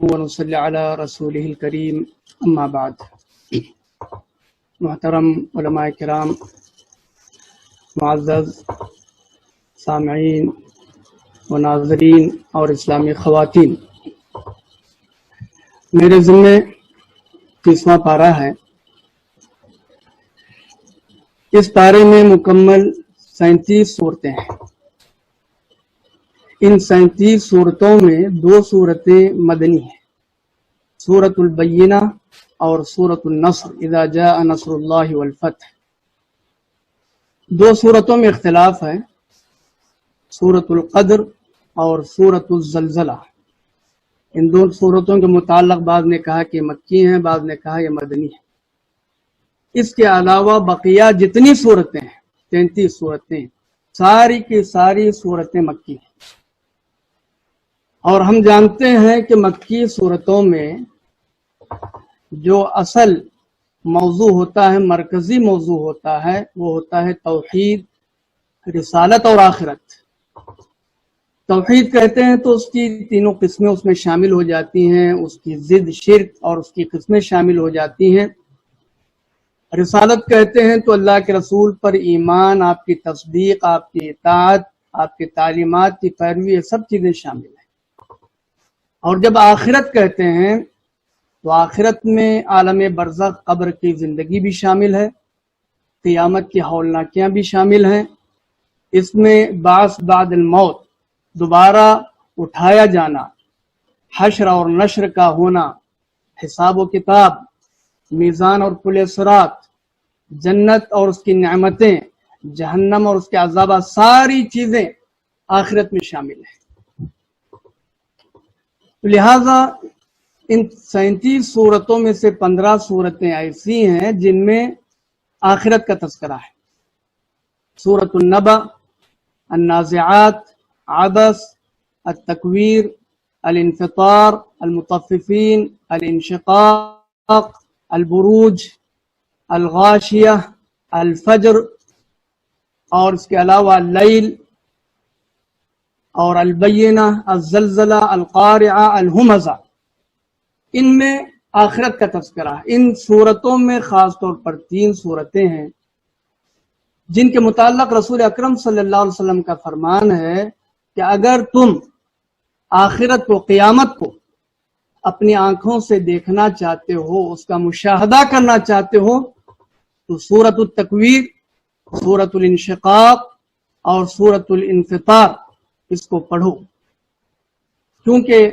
ونصلی علی رسولہ الکریم اما بعد۔ محترم علماء کرام، معزز سامعین و ناظرین اور اسلامی خواتین، میرے ذمے 30واں پارہ ہے۔ اس پارے میں مکمل 37 صورتیں ہیں۔ ان 37 صورتوں میں 2 صورتیں مدنی ہیں، سورۃ البینہ اور سورۃ النصر اذا جاء نصر اللہ والفتح۔ 2 صورتوں میں اختلاف ہے، سورۃ القدر اور سورۃ الزلزلہ۔ ان 2 صورتوں کے متعلق بعض نے کہا کہ مکی ہیں، بعض نے کہا یہ مدنی ہے۔ اس کے علاوہ بقیہ جتنی صورتیں ہیں، 33 صورتیں، ساری کی ساری صورتیں مکی ہیں۔ اور ہم جانتے ہیں کہ مکی صورتوں میں جو اصل موضوع ہوتا ہے، مرکزی موضوع ہوتا ہے، وہ ہوتا ہے توحید، رسالت اور آخرت۔ توحید کہتے ہیں تو اس کی تینوں قسمیں اس میں شامل ہو جاتی ہیں، اس کی ضد شرک اور اس کی قسمیں شامل ہو جاتی ہیں۔ رسالت کہتے ہیں تو اللہ کے رسول پر ایمان، آپ کی تصدیق، آپ کی اطاعت، آپ کی تعلیمات کی پیروی، یہ سب چیزیں شامل ہیں۔ اور جب آخرت کہتے ہیں تو آخرت میں عالم برزخ، قبر کی زندگی بھی شامل ہے، قیامت کی ہولناکیاں بھی شامل ہیں۔ اس میں بعث بعد الموت، دوبارہ اٹھایا جانا، حشر اور نشر کا ہونا، حساب و کتاب، میزان اور پل صراط، جنت اور اس کی نعمتیں، جہنم اور اس کے عذابات، ساری چیزیں آخرت میں شامل ہیں۔ لہذا ان 37 صورتوں میں سے 15 صورتیں ایسی ہیں جن میں آخرت کا تذکرہ ہے۔ سورۃ النبأ، النازعات، عبس، التکویر، الانفطار، المطففین، الانشقاق، البروج، الغاشیہ، الفجر، اور اس کے علاوہ اللیل اور البینہ، الزلزلہ، القارعہ، الہمزہ۔ ان میں آخرت کا تذکرہ ہے۔ ان صورتوں میں خاص طور پر 3 صورتیں ہیں جن کے متعلق رسول اکرم صلی اللہ علیہ وسلم کا فرمان ہے کہ اگر تم آخرت کو، قیامت کو اپنی آنکھوں سے دیکھنا چاہتے ہو، اس کا مشاہدہ کرنا چاہتے ہو، تو سورۃ التکویر، سورۃ الانشقاق اور سورۃ الانفطار اس کو پڑھو، کیونکہ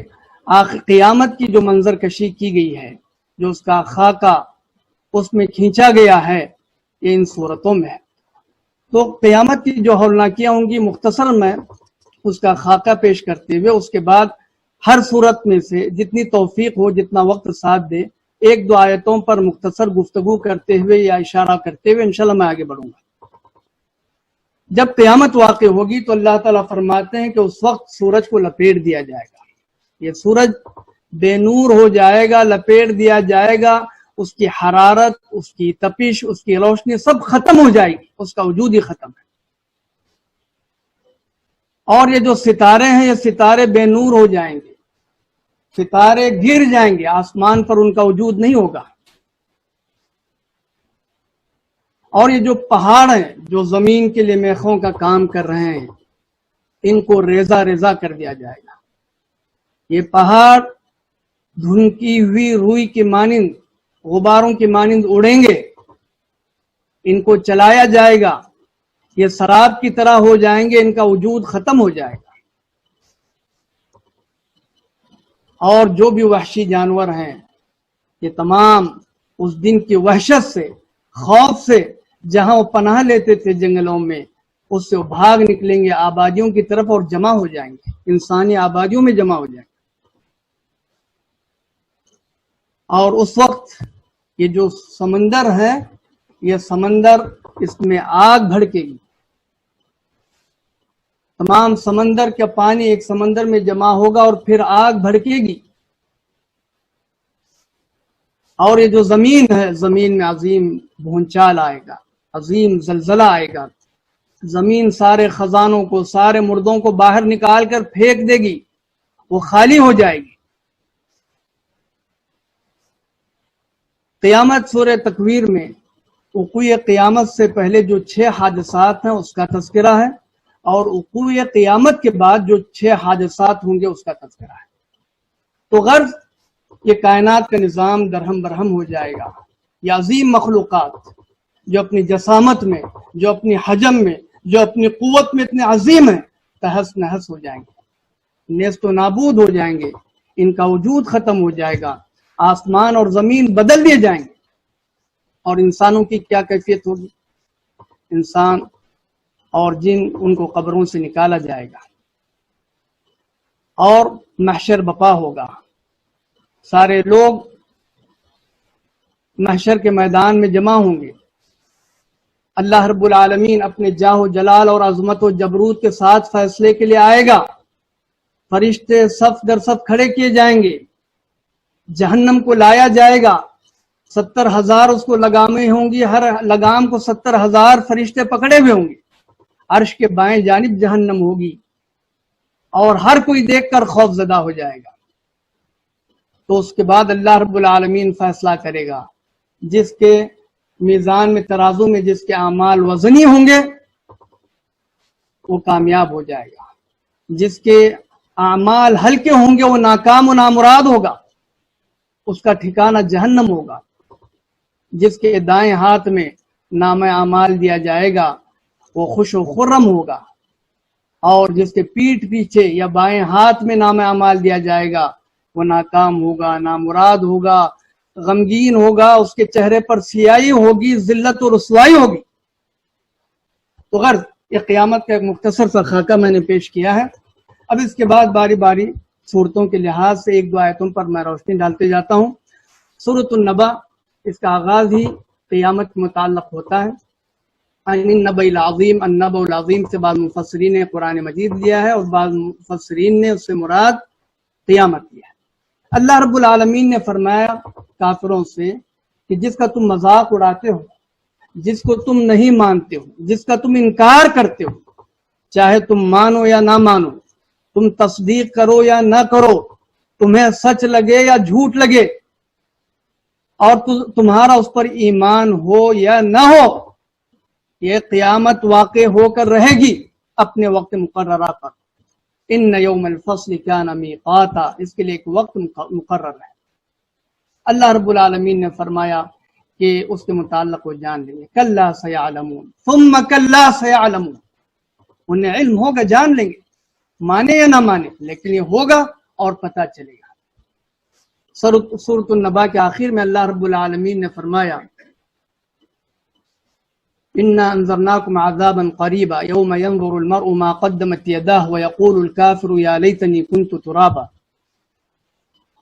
قیامت کی جو منظر کشی کی گئی ہے، جو اس کا خاکہ اس میں کھینچا گیا ہے، یہ ان صورتوں میں ہے۔ تو قیامت کی جو ہولناکیاں ہوں گی، مختصر میں اس کا خاکہ پیش کرتے ہوئے اس کے بعد ہر صورت میں سے جتنی توفیق ہو، جتنا وقت ساتھ دے، 1-2 آیتوں پر مختصر گفتگو کرتے ہوئے یا اشارہ کرتے ہوئے انشاءاللہ میں آگے بڑھوں گا۔ جب قیامت واقع ہوگی تو اللہ تعالیٰ فرماتے ہیں کہ اس وقت سورج کو لپیٹ دیا جائے گا، یہ سورج بے نور ہو جائے گا، لپیٹ دیا جائے گا، اس کی حرارت، اس کی تپش، اس کی روشنی سب ختم ہو جائے گی، اس کا وجود ہی ختم ہے۔ اور یہ جو ستارے ہیں، یہ ستارے بے نور ہو جائیں گے، ستارے گر جائیں گے، آسمان پر ان کا وجود نہیں ہوگا۔ اور یہ جو پہاڑ ہیں جو زمین کے لیے میخوں کا کام کر رہے ہیں، ان کو ریزہ ریزہ کر دیا جائے گا۔ یہ پہاڑ دھنکی ہوئی روئی کی مانند، غباروں کی مانند اڑیں گے، ان کو چلایا جائے گا، یہ سراب کی طرح ہو جائیں گے، ان کا وجود ختم ہو جائے گا۔ اور جو بھی وحشی جانور ہیں، یہ تمام اس دن کی وحشت سے، خوف سے، جہاں وہ پناہ لیتے تھے جنگلوں میں، اس سے وہ بھاگ نکلیں گے آبادیوں کی طرف اور جمع ہو جائیں گے، انسانی آبادیوں میں جمع ہو جائیں گے۔ اور اس وقت یہ جو سمندر ہے، یہ سمندر، اس میں آگ بھڑکے گی، تمام سمندر کا پانی ایک سمندر میں جمع ہوگا اور پھر آگ بھڑکے گی۔ اور یہ جو زمین ہے، زمین میں عظیم بھونچال آئے گا، عظیم زلزلہ آئے گا، زمین سارے خزانوں کو، سارے مردوں کو باہر نکال کر پھینک دے گی، وہ خالی ہو جائے گی۔ قیامت سورہ تکویر میں وقوع قیامت سے پہلے جو 6 حادثات ہیں اس کا تذکرہ ہے، اور وقوع قیامت کے بعد جو 6 حادثات ہوں گے اس کا تذکرہ ہے۔ تو غرض یہ کائنات کا نظام درہم برہم ہو جائے گا۔ یہ عظیم مخلوقات جو اپنی جسامت میں، جو اپنی حجم میں، جو اپنی قوت میں اتنے عظیم ہیں، تہس نہس ہو جائیں گے، نیست و نابود ہو جائیں گے، ان کا وجود ختم ہو جائے گا، آسمان اور زمین بدل دیے جائیں گے۔ اور انسانوں کی کیا کیفیت ہوگی؟ انسان اور جن ان کو قبروں سے نکالا جائے گا، اور محشر بپا ہوگا، سارے لوگ محشر کے میدان میں جمع ہوں گے۔ اللہ رب العالمین اپنے جاہ و جلال اور عظمت و جبروت کے ساتھ فیصلے کے لیے آئے گا، فرشتے صف در صف کھڑے کیے جائیں گے، جہنم کو لایا جائے گا، 70,000 اس کو لگامیں ہوں گی، ہر لگام کو 70,000 فرشتے پکڑے ہوئے ہوں گے، عرش کے بائیں جانب جہنم ہوگی، اور ہر کوئی دیکھ کر خوف زدہ ہو جائے گا۔ تو اس کے بعد اللہ رب العالمین فیصلہ کرے گا، جس کے میزان میں، ترازو میں جس کے اعمال وزنی ہوں گے وہ کامیاب ہو جائے گا، جس کے اعمال ہلکے ہوں گے وہ ناکام و نامراد ہوگا، اس کا ٹھکانہ جہنم ہوگا۔ جس کے دائیں ہاتھ میں نام اعمال دیا جائے گا وہ خوش و خرم ہوگا، اور جس کے پیٹھ پیچھے یا بائیں ہاتھ میں نام اعمال دیا جائے گا وہ ناکام ہوگا، نامراد ہوگا، غمگین ہوگا، اس کے چہرے پر سیاہی ہوگی، ذلت و رسوائی ہوگی۔ تو غرض یہ قیامت کا ایک مختصر سا خاکہ میں نے پیش کیا ہے۔ اب اس کے بعد باری باری صورتوں کے لحاظ سے 1-2 آیتوں پر میں روشنی ڈالتے جاتا ہوں۔ سورۃ النبا، اس کا آغاز ہی قیامت کے متعلق ہوتا ہے۔ النبأ العظیم، النبأ العظیم سے بعض مفسرین نے قرآن مجید لیا ہے، اور بعض مفسرین نے اس سے مراد قیامت لیا ہے۔ اللہ رب العالمین نے فرمایا کافروں سے کہ جس کا تم مذاق اڑاتے ہو، جس کو تم نہیں مانتے ہو، جس کا تم انکار کرتے ہو، چاہے تم مانو یا نہ مانو، تم تصدیق کرو یا نہ کرو، تمہیں سچ لگے یا جھوٹ لگے، اور تمہارا اس پر ایمان ہو یا نہ ہو، یہ قیامت واقع ہو کر رہے گی اپنے وقت مقررہ پر۔ ان یوم الفصل کان میقاتا، اس کے لیے ایک وقت مقرر ہے۔ اللہ رب العالمین نے فرمایا کہ اس کے متعلق وہ جان لیں گے، کلا سیعلمون ثم کلا سیعلمون، انہیں علم ہوگا، جان لیں گے، مانے یا نہ مانے، لیکن یہ ہوگا اور پتہ چلے گا۔ سورۃ النبا کے آخر میں اللہ رب العالمین نے فرمایا انا انذرناکم عذابا قریبا یوم ینظر المرء ما قدمت یداہ ویقول الکافر یا لیتنی کنت ترابا۔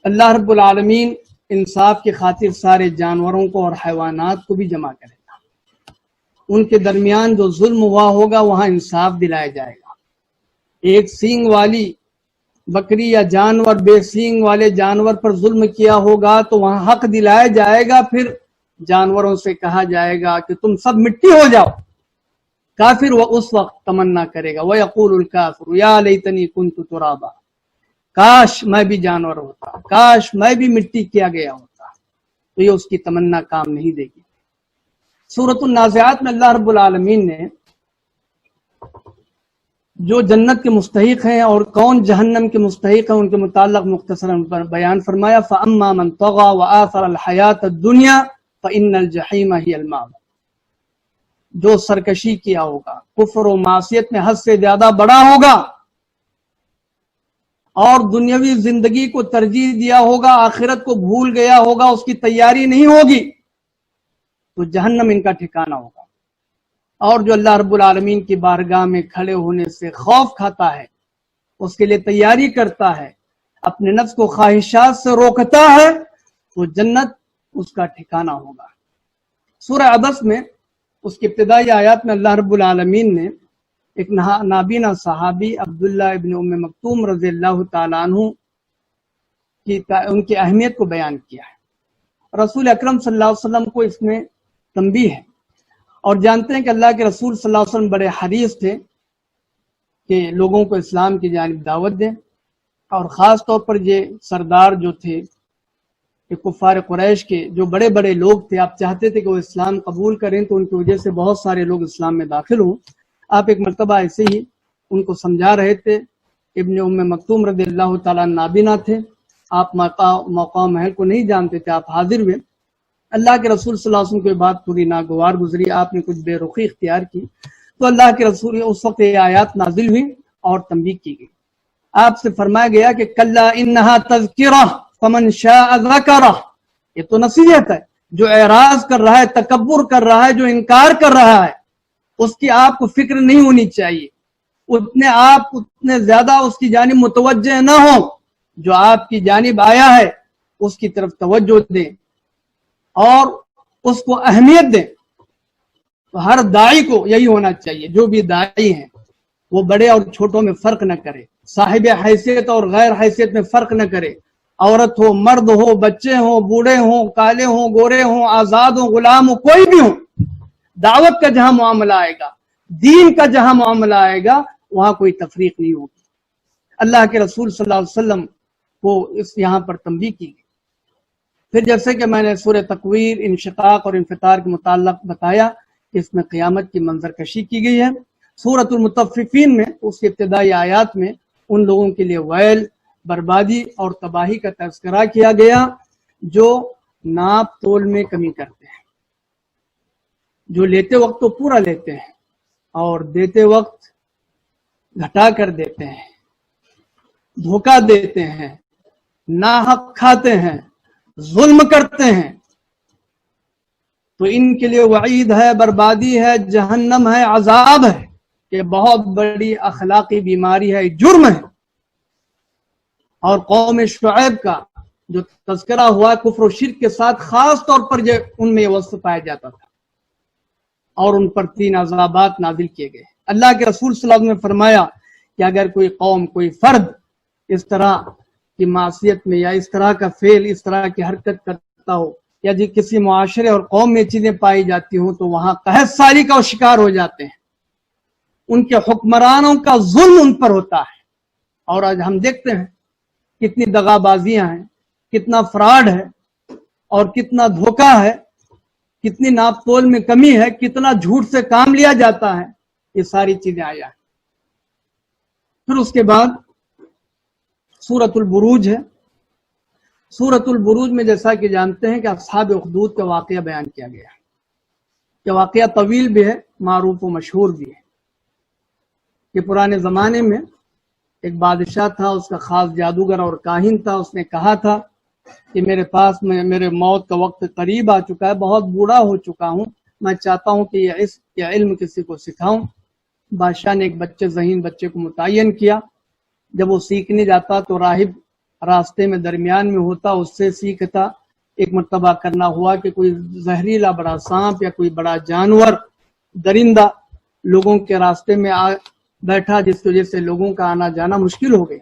اللہ رب العالمین انصاف کی خاطر سارے جانوروں کو اور حیوانات کو بھی جمع کرے گا، ان کے درمیان جو ظلم ہوا ہوگا وہاں انصاف دلایا جائے گا۔ ایک سینگ والی بکری یا جانور بے سینگ والے جانور پر ظلم کیا ہوگا تو وہاں حق دلایا جائے گا، پھر جانوروں سے کہا جائے گا کہ تم سب مٹی ہو جاؤ۔ کافر وہ اس وقت تمنا کرے گا، وَيَقُولُ الْكَافِرُ يَا لَيْتَنِي كُنْتُ تُرَابًا، کاش میں بھی جانور ہوتا، کاش میں بھی مٹی کیا گیا ہوتا۔ تو یہ اس کی تمنا کام نہیں دے گی۔ سورۃ النازعات میں اللہ رب العالمین نے جو جنت کے مستحق ہیں اور کون جہنم کے مستحق ہیں ان کے متعلق مختصراً بیان فرمایا، فَأَمَّا مَنْ طَغَى وَآثَرَ الْحَيَاةَ الدُّنْيَا فَإِنَّ الْجَحِيمَ هِيَ الْمَأْوَىٰ، جو سرکشی کیا ہوگا، کفر و معصیت میں حد سے زیادہ بڑا ہوگا، اور دنیاوی زندگی کو ترجیح دیا ہوگا، آخرت کو بھول گیا ہوگا، اس کی تیاری نہیں ہوگی، تو جہنم ان کا ٹھکانہ ہوگا۔ اور جو اللہ رب العالمین کی بارگاہ میں کھڑے ہونے سے خوف کھاتا ہے، اس کے لیے تیاری کرتا ہے، اپنے نفس کو خواہشات سے روکتا ہے، تو جنت اس کا ٹھکانہ ہوگا۔ سورہ عبس میں اس کی ابتدائی آیات میں اللہ رب العالمین نے ایک نابینا صحابی عبداللہ ابن ام مکتوم رضی اللہ تعالیٰ عنہ ان کی اہمیت کو بیان کیا ہے۔ رسول اکرم صلی اللہ علیہ وسلم کو اس میں تنبیہ ہے، اور جانتے ہیں کہ اللہ کے رسول صلی اللہ علیہ وسلم بڑے حریص تھے کہ لوگوں کو اسلام کی جانب دعوت دیں، اور خاص طور پر یہ سردار جو تھے کہ کفار قریش کے جو بڑے بڑے لوگ تھے، آپ چاہتے تھے کہ وہ اسلام قبول کریں تو ان کی وجہ سے بہت سارے لوگ اسلام میں داخل ہوں۔ آپ ایک مرتبہ ایسے ہی ان کو سمجھا رہے تھے، ابن ام مکتوم رضی اللہ تعالیٰ نابینا تھے، آپ موقع محل کو نہیں جانتے تھے، آپ حاضر ہوئے، اللہ کے رسول صلی اللہ علیہ وسلم کو یہ بات پوری ناگوار گزری، آپ نے کچھ بے رخی اختیار کی، تو اللہ کے رسول اس وقت یہ آیات نازل ہوئی اور تنبیہ کی گئی۔ آپ سے فرمایا گیا کہ کلا انہا تذکرہ فمن شاء ذکرہ، یہ تو نصیحت ہے، جو اعراض کر رہا ہے، تکبر کر رہا ہے، جو انکار کر رہا ہے، اس کی آپ کو فکر نہیں ہونی چاہیے، اتنے زیادہ اس کی جانب متوجہ نہ ہو، جو آپ کی جانب آیا ہے اس کی طرف توجہ دیں اور اس کو اہمیت دیں۔ تو ہر داعی کو یہی ہونا چاہیے، جو بھی داعی ہیں وہ بڑے اور چھوٹوں میں فرق نہ کرے، صاحب حیثیت اور غیر حیثیت میں فرق نہ کرے، عورت ہو، مرد ہو، بچے ہوں، بوڑھے ہوں، کالے ہوں، گورے ہوں، آزاد ہوں، غلام ہوں، کوئی بھی ہوں، دعوت کا جہاں معاملہ آئے گا، دین کا جہاں معاملہ آئے گا، وہاں کوئی تفریق نہیں ہوگی۔ اللہ کے رسول صلی اللہ علیہ وسلم کو اس یہاں پر تنبیہ کی گئی۔ پھر جیسے کہ میں نے سورہ تکویر، انشقاق اور انفطار کے متعلق بتایا کہ اس میں قیامت کی منظر کشی کی گئی ہے۔ سورۃ المطففین میں اس کی ابتدائی آیات میں ان لوگوں کے لیے ویل، بربادی اور تباہی کا تذکرہ کیا گیا جو ناپ تول میں کمی کرتے ہیں، جو لیتے وقت تو پورا لیتے ہیں اور دیتے وقت گھٹا کر دیتے ہیں، دھوکہ دیتے ہیں، ناحق کھاتے ہیں، ظلم کرتے ہیں، تو ان کے لیے وعید ہے، بربادی ہے، جہنم ہے، عذاب ہے، کہ بہت بڑی اخلاقی بیماری ہے، جرم ہے۔ اور قوم شعیب کا جو تذکرہ ہوا کفر و شرک کے ساتھ، خاص طور پر ان میں یہ وصف پایا جاتا تھا، اور ان پر 3 عذابات نازل کیے گئے۔ اللہ کے رسول صلی اللہ علیہ وسلم نے فرمایا کہ اگر کوئی قوم، کوئی فرد اس طرح کی معصیت میں یا اس طرح کا فعل، اس طرح کی حرکت کرتا ہو، یا جی کسی معاشرے اور قوم میں چیزیں پائی جاتی ہوں، تو وہاں قحط سالی کا شکار ہو جاتے ہیں، ان کے حکمرانوں کا ظلم ان پر ہوتا ہے۔ اور آج ہم دیکھتے ہیں کتنی دغا بازیاں ہیں، کتنا فراڈ ہے اور کتنا دھوکہ ہے، کتنی ناپ تول میں کمی ہے، کتنا جھوٹ سے کام لیا جاتا ہے، یہ ساری چیزیں آیا ہے۔ پھر اس کے بعد سورۃ البروج ہے۔ سورۃ البروج میں جیسا کہ جانتے ہیں کہ اصحاب اخدود کا واقعہ بیان کیا گیا ہے، کہ واقعہ طویل بھی ہے، معروف و مشہور بھی ہے، کہ پرانے زمانے میں ایک بادشاہ تھا، اس کا خاص جادوگر اور کاہن تھا، اس نے کہا تھا کہ میرے پاس میرے موت کا وقت قریب آ چکا ہے، بہت بوڑھا ہو چکا ہوں، میں چاہتا ہوں کہ یہ علم کسی کو سکھاؤں۔ بادشاہ نے ایک ذہین بچے کو متعین کیا، جب وہ سیکھنے جاتا تو راہب راستے میں درمیان میں ہوتا، اس سے سیکھتا۔ ایک مرتبہ کرنا ہوا کہ کوئی زہریلا بڑا سانپ یا کوئی بڑا جانور، درندہ لوگوں کے راستے میں آ بیٹھا، جس کی وجہ سے لوگوں کا آنا جانا مشکل ہو گیا۔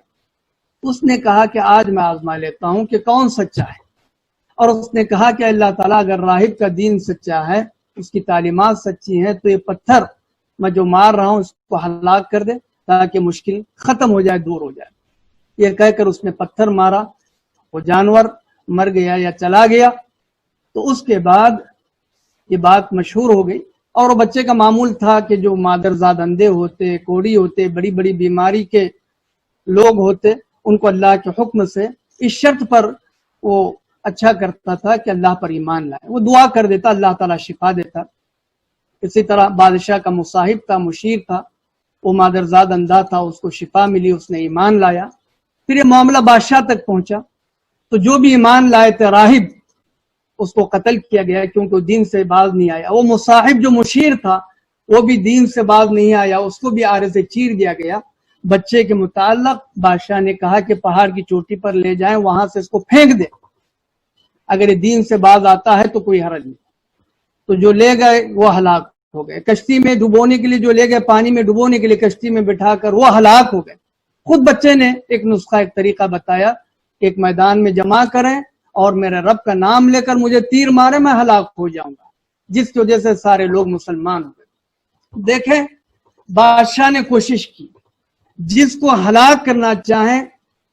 اس نے کہا کہ آج میں آزما لیتا ہوں کہ کون سچا ہے، اور اس نے کہا کہ اللہ تعالیٰ اگر راہب کا دین سچا ہے، اس کی تعلیمات سچی ہیں، تو یہ پتھر میں جو مار رہا ہوں اس کو ہلاک کر دے تاکہ مشکل ختم ہو جائے، دور ہو جائے۔ یہ کہہ کر اس نے پتھر مارا، وہ جانور مر گیا یا چلا گیا۔ تو اس کے بعد یہ بات مشہور ہو گئی، اور وہ بچے کا معمول تھا کہ جو مادرزاد اندھے ہوتے، کوڑی ہوتے، بڑی بڑی بیماری کے لوگ ہوتے، ان کو اللہ کے حکم سے اس شرط پر وہ اچھا کرتا تھا کہ اللہ پر ایمان لائے، وہ دعا کر دیتا، اللہ تعالیٰ شفا دیتا۔ اسی طرح بادشاہ کا مصاحب تھا، مشیر تھا، وہ مادرزاد اندھا تھا، اس کو شفا ملی، اس نے ایمان لایا۔ پھر یہ معاملہ بادشاہ تک پہنچا، تو جو بھی ایمان لائے تھے راہب، اس کو قتل کیا گیا کیونکہ وہ دین سے باز نہیں آیا۔ وہ مصاحب جو مشیر تھا وہ بھی دین سے باز نہیں آیا، اس کو بھی آرے سے چیر دیا گیا۔ بچے کے متعلق بادشاہ نے کہا کہ پہاڑ کی چوٹی پر لے جائیں، وہاں سے اس کو پھینک دے، اگر یہ دین سے باز آتا ہے تو کوئی حرج نہیں۔ تو جو لے گئے وہ ہلاک ہو گئے، کشتی میں ڈبونے کے لیے جو لے گئے، پانی میں ڈبونے کے لیے کشتی میں بٹھا کر وہ ہلاک ہو گئے۔ خود بچے نے ایک نسخہ، ایک طریقہ بتایا، ایک میدان میں جمع کریں اور میرے رب کا نام لے کر مجھے تیر مارے، میں ہلاک ہو جاؤں گا، جس کی وجہ سے سارے لوگ مسلمان ہو گئے۔ دیکھیں بادشاہ نے کوشش کی، جس کو ہلاک کرنا چاہیں،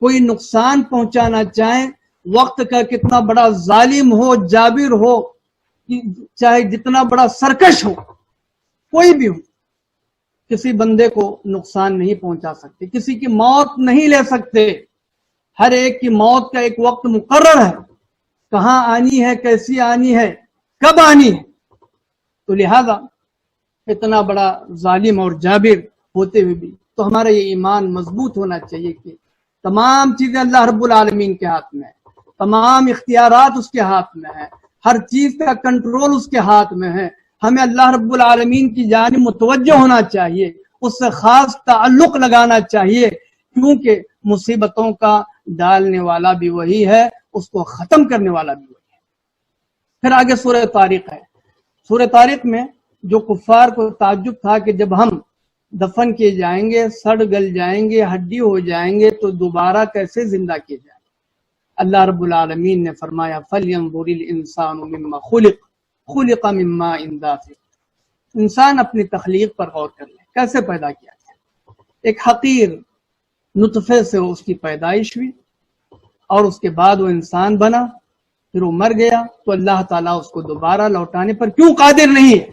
کوئی نقصان پہنچانا چاہیں، وقت کا کتنا بڑا ظالم ہو، جابر ہو، چاہے جتنا بڑا سرکش ہو، کوئی بھی ہو، کسی بندے کو نقصان نہیں پہنچا سکتے، کسی کی موت نہیں لے سکتے۔ ہر ایک کی موت کا ایک وقت مقرر ہے، کہاں آنی ہے، کیسی آنی ہے، کب آنی ہے۔ تو لہذا اتنا بڑا ظالم اور جابر ہوتے ہوئے بھی تو ہمارا یہ ایمان مضبوط ہونا چاہیے کہ تمام چیزیں اللہ رب العالمین کے ہاتھ میں ہے، تمام اختیارات اس کے ہاتھ میں ہے، ہر چیز کا کنٹرول اس کے ہاتھ میں ہے۔ ہمیں اللہ رب العالمین کی جانب متوجہ ہونا چاہیے، اس سے خاص تعلق لگانا چاہیے، کیونکہ مصیبتوں کا ڈالنے والا بھی وہی ہے، اس کو ختم کرنے والا بھی وہی ہے۔ پھر آگے سورہ طارق ہے۔ سورہ طارق میں جو کفار کو تعجب تھا کہ جب ہم دفن کیے جائیں گے، سڑ گل جائیں گے، ہڈی ہو جائیں گے، تو دوبارہ کیسے زندہ کیے جائیں گے؟ اللہ رب العالمین نے فرمایا فَلْيَنظُرِ الْإِنسَانُ مِمَّا خُلِقَ مِن مَّاءٍ دَافِقٍ۔ انسان اپنی تخلیق پر غور کر لے، کیسے پیدا کیا گیا؟ ایک حقیر نطفے سے اس کی پیدائش ہوئی، اور اس کے بعد وہ انسان بنا، پھر وہ مر گیا، تو اللہ تعالیٰ اس کو دوبارہ لوٹانے پر کیوں قادر نہیں ہے؟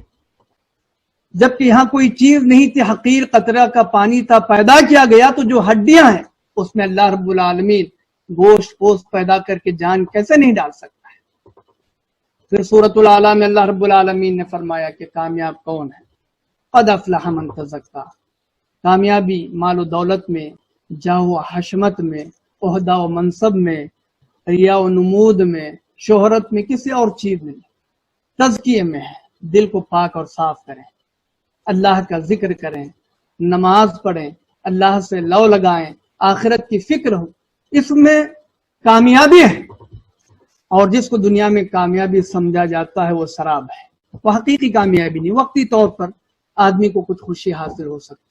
جبکہ یہاں کوئی چیز نہیں تھی، حقیر قطرہ کا پانی تھا، پیدا کیا گیا، تو جو ہڈیاں ہیں اس میں اللہ رب العالمین گوشت پوست پیدا کر کے جان کیسے نہیں ڈال سکتا ہے؟ پھر سورۃ الاعلیٰ میں اللہ رب العالمین نے فرمایا کہ کامیاب کون ہے؟ قد افلح من تزکا۔ کامیابی مال و دولت میں، جاہ و حشمت میں، عہدہ و منصب میں، ریا و نمود میں، شہرت میں، کسی اور چیز میں نہیں، تزکیے میں ہے۔ دل کو پاک اور صاف کریں، اللہ کا ذکر کریں، نماز پڑھیں، اللہ سے لو لگائیں، آخرت کی فکر ہو، اس میں کامیابی ہے۔ اور جس کو دنیا میں کامیابی سمجھا جاتا ہے وہ سراب ہے، وہ حقیقی کامیابی نہیں، وقتی طور پر آدمی کو کچھ خوشی حاصل ہو سکتی۔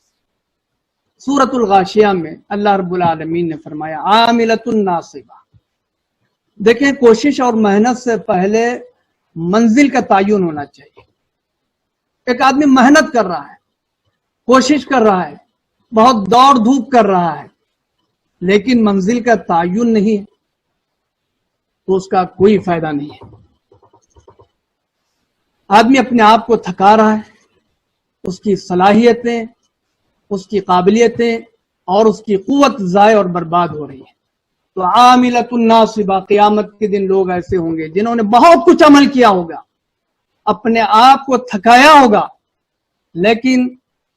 سورۃ الغاشیہ میں اللہ رب العالمین نے فرمایا عاملۃ ناصبہ۔ دیکھیں، کوشش اور محنت سے پہلے منزل کا تعین ہونا چاہیے۔ ایک آدمی محنت کر رہا ہے، کوشش کر رہا ہے، بہت دوڑ دھوپ کر رہا ہے، لیکن منزل کا تعین نہیں ہے تو اس کا کوئی فائدہ نہیں ہے۔ آدمی اپنے آپ کو تھکا رہا ہے، اس کی صلاحیتیں، اس کی قابلیتیں اور اس کی قوت ضائع اور برباد ہو رہی ہے۔ تو عاملۃ ناصبہ، قیامت کے دن لوگ ایسے ہوں گے جنہوں نے بہت کچھ عمل کیا ہوگا، اپنے آپ کو تھکایا ہوگا، لیکن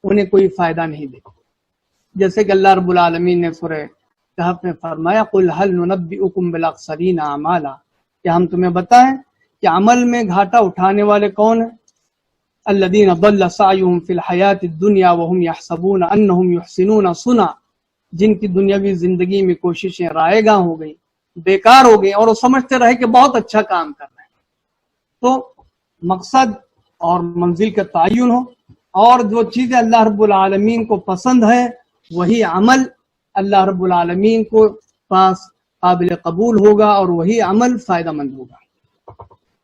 انہیں کوئی فائدہ نہیں دے۔ جیسے کہ اللہ رب العالمین نے سورہ کہف میں فرمایا قل هل ننبئکم بالاخسرین اعمالا، کیا ہم تمہیں بتائیں کہ عمل میں گھاٹا اٹھانے والے کون ہیں؟ الذین ضل سعیهم فی الحیاۃ الدنیا وهم یحسبون انہم یحسنون صنعا، جن کی دنیاوی زندگی میں کوششیں رائے گاں ہو گئی، بیکار ہو گئی، اور وہ سمجھتے رہے کہ بہت اچھا کام کر رہے ہیں۔ تو مقصد اور منزل کا تعین ہو، اور جو چیزیں اللہ رب العالمین کو پسند ہے وہی عمل اللہ رب العالمین کو پاس قابل قبول ہوگا، اور وہی عمل فائدہ مند ہوگا۔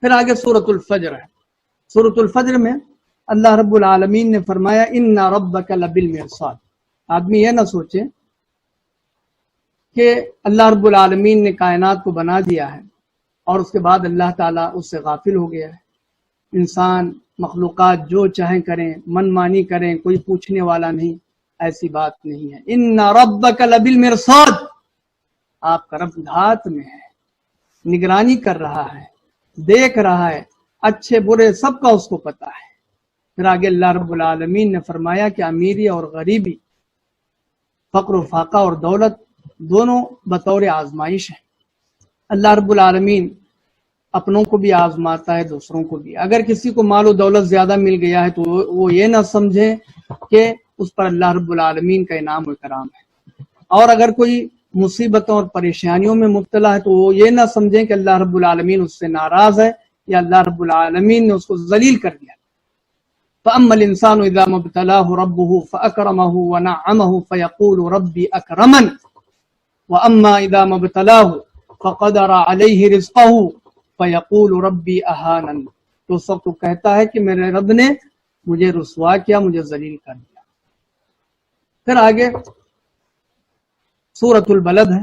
پھر آگے سورۃ الفجر ہے۔ سورۃ الفجر میں اللہ رب العالمین نے فرمایا ان ربک لبالمرصاد۔ آدمی یہ نہ سوچے کہ اللہ رب العالمین نے کائنات کو بنا دیا ہے اور اس کے بعد اللہ تعالیٰ اس سے غافل ہو گیا ہے۔ انسان مخلوقات جو چاہیں کریں، من مانی کریں، کوئی پوچھنے والا نہیں، ایسی بات نہیں ہے۔ ان ربک لبالمرصاد، آپ کا رب دھات میں ہے، نگرانی کر رہا ہے، دیکھ رہا ہے، اچھے برے سب کا اس کو پتا ہے۔ پھر آگے اللہ رب العالمین نے فرمایا کہ امیری اور غریبی، فقر و فاقہ اور دولت دونوں بطور آزمائش ہیں۔ اللہ رب العالمین اپنوں کو بھی آزماتا ہے، دوسروں کو بھی۔ اگر کسی کو مال و دولت زیادہ مل گیا ہے تو وہ یہ نہ سمجھے کہ اس پر اللہ رب العالمین کا انعام و اکرام ہے، اور اگر کوئی مصیبتوں اور پریشانیوں میں مبتلا ہے تو وہ یہ نہ سمجھیں کہ اللہ رب العالمین اس سے ناراض ہے یا اللہ رب العالمین نے اس کو ذلیل کر دیا۔ فَأَمَّا الْإِنسَانُ إِذَا مَا ابْتَلَاهُ رَبُّهُ فَأَكْرَمَهُ وَنَعَّمَهُ فَيَقُولُ رَبِّي أَكْرَمَنِ وَأَمَّا إِذَا مَا ابْتَلَاهُ فَقَدَرَ عَلَيْهِ رِزْقَهُ فَيَقُولُ رَبِّي أَهَانَنِ، تو اس وقت کہتا ہے کہ میرے رب نے مجھے رسوا کیا، مجھے ذلیل کر دیا۔ پھر آگے سورۃ البلد ہے۔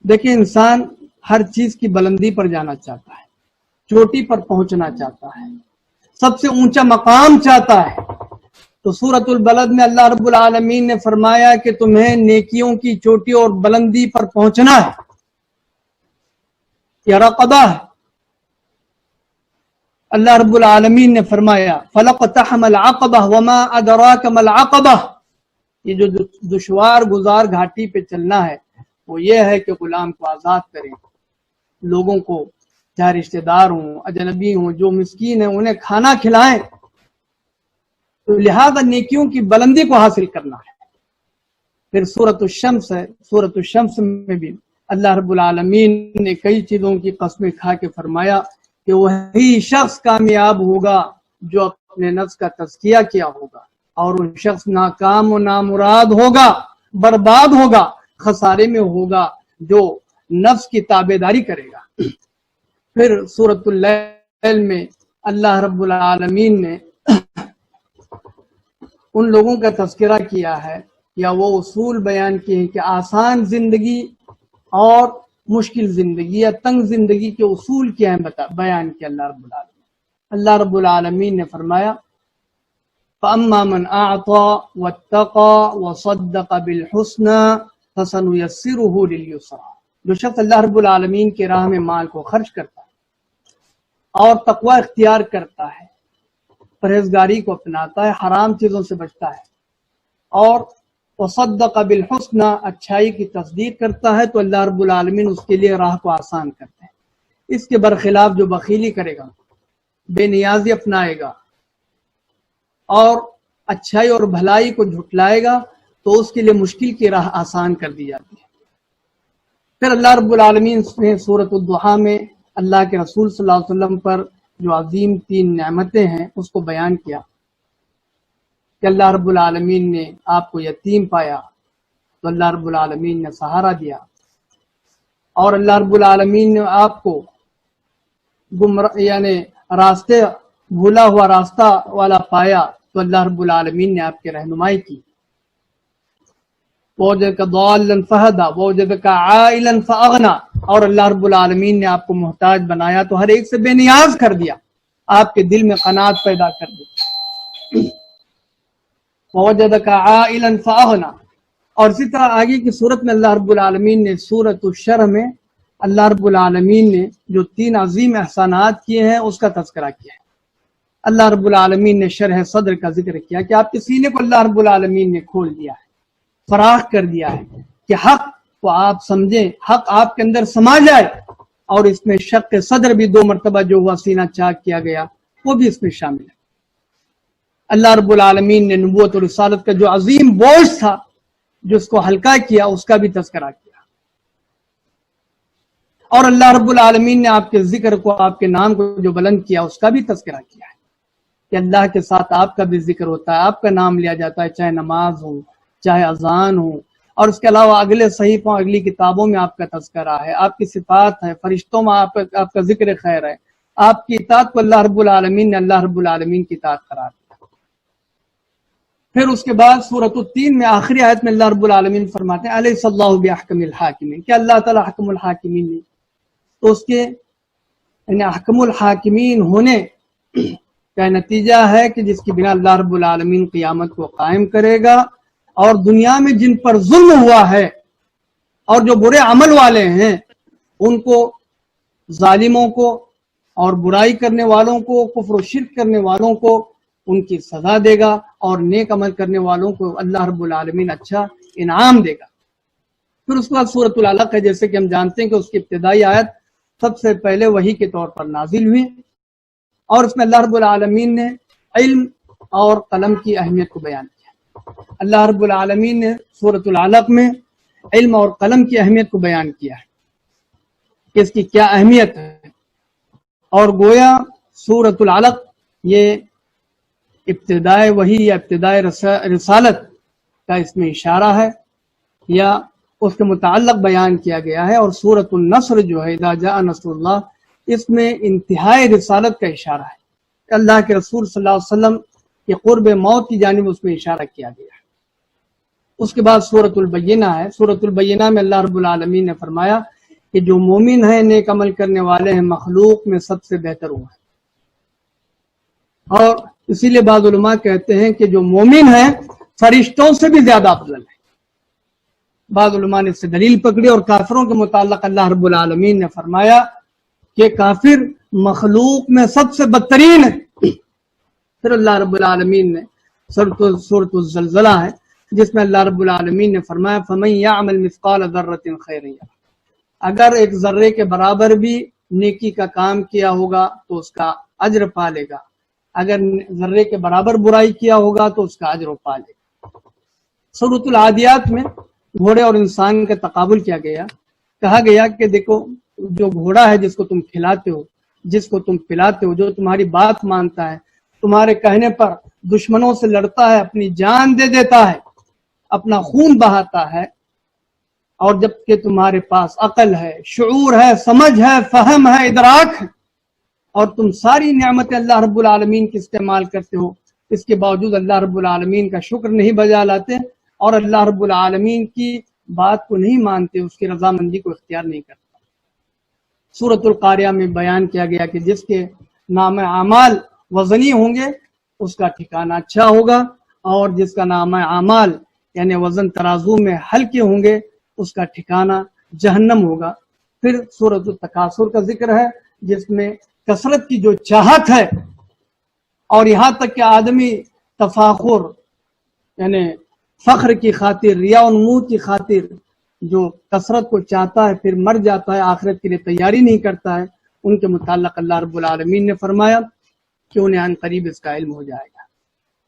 دیکھیں، انسان ہر چیز کی بلندی پر جانا چاہتا ہے، چوٹی پر پہنچنا چاہتا ہے، سب سے اونچا مقام چاہتا ہے۔ تو سورۃ البلد میں اللہ رب العالمین نے فرمایا کہ تمہیں نیکیوں کی چوٹی اور بلندی پر پہنچنا ہے، یہ رقبہ ہے۔ اللہ رب العالمین نے فرمایا فَلَقْتَحَمَ الْعَقَبَةَ وَمَا أَدْرَاكَ مَا الْعَقَبَةُ، یہ جو دشوار گزار گھاٹی پہ چلنا ہے وہ یہ ہے کہ غلام کو آزاد کریں، لوگوں کو چاہے رشتہ دار ہوں، اجنبی ہوں، جو مسکین ہیں انہیں کھانا کھلائیں۔ تو لہذا نیکیوں کی بلندی کو حاصل کرنا ہے۔ پھر سورۃ الشمس ہے، سورۃ الشمس میں بھی اللہ رب العالمین نے کئی چیزوں کی قسمیں کھا کے فرمایا کہ وہی شخص کامیاب ہوگا جو اپنے نفس کا تزکیہ کیا ہوگا، اور وہ شخص ناکام و نامراد ہوگا، برباد ہوگا، خسارے میں ہوگا جو نفس کی تابعداری کرے گا۔ پھر سورۃ اللیل میں اللہ رب العالمین نے ان لوگوں کا تذکرہ کیا ہے یا وہ اصول بیان کیے ہیں کہ آسان زندگی اور مشکل زندگی یا تنگ زندگی کے اصول کیا ہیں بیان کیا اللہ رب العالمین نے فرمایا فَأَمَّا مَنْ أَعْطَى وَاتَّقَى وَصَدَّقَ بِالْحُسْنَى فَسَنُيَسِّرُهُ لِلْيُسْرَى، جو شخص اللہ رب العالمین کی راہ میں مال کو خرچ کرتا ہے اور تقوی اختیار کرتا ہے، پرہیزگاری کو اپناتا ہے، حرام چیزوں سے بچتا ہے، اور وصدق بالحسنى، اچھائی کی تصدیق کرتا ہے، تو اللہ رب العالمین اس کے لیے راہ کو آسان کرتے ہیں۔ اس کے برخلاف جو بخیلی کرے گا، بے نیازی اپنائے گا اور اچھائی اور بھلائی کو جھٹلائے گا تو اس کے لیے مشکل کی راہ آسان کر دی جاتی ہے۔ پھر اللہ رب العالمین نے سورۃ الضحیٰ میں اللہ کے رسول صلی اللہ علیہ وسلم پر جو عظیم 3 نعمتیں ہیں اس کو بیان کیا کہ اللہ رب العالمین نے آپ کو یتیم پایا تو اللہ رب العالمین نے سہارا دیا، اور اللہ رب العالمین نے آپ کو یعنی راستے بھولا ہوا راستہ والا پایا تو اللہ رب العالمین نے آپ کی رہنمائی کی۔ وَوَجَدَكَ ضَالًّا فَهَدَىٰ وَوَجَدَكَ عَائِلًا فَأَغْنَىٰ، اور اللہ رب العالمین نے آپ کو محتاج بنایا تو ہر ایک سے بے نیاز کر دیا، آپ کے دل میں قناعت پیدا کر دی۔ وَوَجَدَكَ عَائِلًا فَأَغْنَىٰ، اور اسی طرح آگے کی صورت میں اللہ رب العالمین نے سورۃ الشرح میں اللہ رب العالمین نے جو 3 عظیم احسانات کیے ہیں اس کا تذکرہ کیا ہے۔ اللہ رب العالمین نے شرح صدر کا ذکر کیا کہ آپ کے سینے کو اللہ رب العالمین نے کھول دیا ہے، فراخ کر دیا ہے کہ حق کو آپ سمجھیں، حق آپ کے اندر سما جائے، اور اس میں شق صدر بھی 2 مرتبہ جو ہوا سینہ چاک کیا گیا وہ بھی اس میں شامل ہے۔ اللہ رب العالمین نے نبوت اور رسالت کا جو عظیم بوجھ تھا جو اس کو ہلکا کیا اس کا بھی تذکرہ کیا، اور اللہ رب العالمین نے آپ کے ذکر کو، آپ کے نام کو جو بلند کیا اس کا بھی تذکرہ کیا ہے کہ اللہ کے ساتھ آپ کا بھی ذکر ہوتا ہے، آپ کا نام لیا جاتا ہے، چاہے نماز ہو، چاہے اذان ہو، اور اس کے علاوہ اگلے صحیفوں، اگلی کتابوں میں آپ کا تذکرہ ہے، آپ کی صفات ہے، فرشتوں میں آپ کا ذکر خیر ہے، آپ کی اطاعت کو اللہ رب العالمین نے اللہ رب العالمین کی اطاعت قرار دیا۔ پھر اس کے بعد سورۃ التین میں آخری آیت میں اللہ رب العالمین فرماتے ہیں الیس اللہ بأحکم الحاکمین، کہ اللہ تعالیٰ حکم الحاکمین نہیں، تو اس کے یعنی حکم الحاکمین ہونے کا نتیجہ ہے کہ جس کی بنا اللہ رب العالمین قیامت کو قائم کرے گا، اور دنیا میں جن پر ظلم ہوا ہے اور جو برے عمل والے ہیں ان کو، ظالموں کو اور برائی کرنے والوں کو، کفر و شرک کرنے والوں کو ان کی سزا دے گا، اور نیک عمل کرنے والوں کو اللہ رب العالمین اچھا انعام دے گا۔ پھر اس کے بعد سورۃ العلق ہے، جیسے کہ ہم جانتے ہیں کہ اس کی ابتدائی آیت سب سے پہلے وحی کے طور پر نازل ہوئی، اور اس میں اللہ رب العالمین نے علم اور قلم کی اہمیت کو بیان کیا۔ اللہ رب العالمین نے سورۃ العلق میں علم اور قلم کی اہمیت کو بیان کیا ہے کہ اس کی کیا اہمیت ہے، اور گویا سورۃ العلق یہ ابتدائے وحی یا ابتدائے رسالت کا اس میں اشارہ ہے یا اس کے متعلق بیان کیا گیا ہے، اور سورۃ النصر جو ہے اذا جاء نصر اللہ، اس میں انتہائی رسالت کا اشارہ ہے کہ اللہ کے رسول صلی اللہ علیہ وسلم کے قرب موت کی جانب اس میں اشارہ کیا گیا ہے۔ اس کے بعد سورۃ البینہ ہے، سورۃ البینہ میں اللہ رب العالمین نے فرمایا کہ جو مومن ہیں، نیک عمل کرنے والے ہیں، مخلوق میں سب سے بہتر ہوا ہے۔ اور اسی لیے بعض علماء کہتے ہیں کہ جو مومن ہیں فرشتوں سے بھی زیادہ افضل ہے۔ بعض علماء نے اس سے دلیل پکڑی، اور کافروں کے متعلق اللہ رب العالمین نے فرمایا کہ کافر مخلوق میں سب سے بدترین ہے۔ پھر اللہ رب العالمین نے سورۃ الزلزلہ ہے جس میں اللہ رب العالمین نے فرمایا فَمَن يَعْمَلْ مِثْقَالَ ذَرَّةٍ خَيْرًا يَرَهُ، اگر ایک ذرے کے برابر بھی نیکی کا کام کیا ہوگا تو اس کا اجر پا لے گا، اگر ذرے کے برابر برائی کیا ہوگا تو اس کا اجر پا لے گا۔ سورۃ العادیات میں گھوڑے اور انسان کا تقابل کیا گیا، کہا گیا کہ دیکھو جو گھوڑا ہے جس کو تم کھلاتے ہو، جس کو تم پلاتے ہو، جو تمہاری بات مانتا ہے، تمہارے کہنے پر دشمنوں سے لڑتا ہے، اپنی جان دے دیتا ہے، اپنا خون بہاتا ہے، اور جب کہ تمہارے پاس عقل ہے، شعور ہے، سمجھ ہے، فہم ہے، ادراک ہے، اور تم ساری نعمتیں اللہ رب العالمین کی استعمال کرتے ہو، اس کے باوجود اللہ رب العالمین کا شکر نہیں بجا لاتے اور اللہ رب العالمین کی بات کو نہیں مانتے، اس کی رضامندی کو اختیار نہیں کرتے۔ سورۃ القاریہ میں بیان کیا گیا کہ جس کے نام اعمال وزنی ہوں گے اس کا ٹھکانہ اچھا ہوگا، اور جس کا نام اعمال یعنی وزن ترازو میں ہلکے ہوں گے اس کا ٹھکانہ جہنم ہوگا۔ پھر سورۃ التکاثر کا ذکر ہے جس میں کثرت کی جو چاہت ہے، اور یہاں تک کہ آدمی تفاخر یعنی فخر کی خاطر، ریا و نمود کی خاطر جو کثرت کو چاہتا ہے پھر مر جاتا ہے، آخرت کے لیے تیاری نہیں کرتا ہے، ان کے متعلق اللہ رب العالمین نے فرمایا کہ انہیں عن قریب اس کا علم ہو جائے گا۔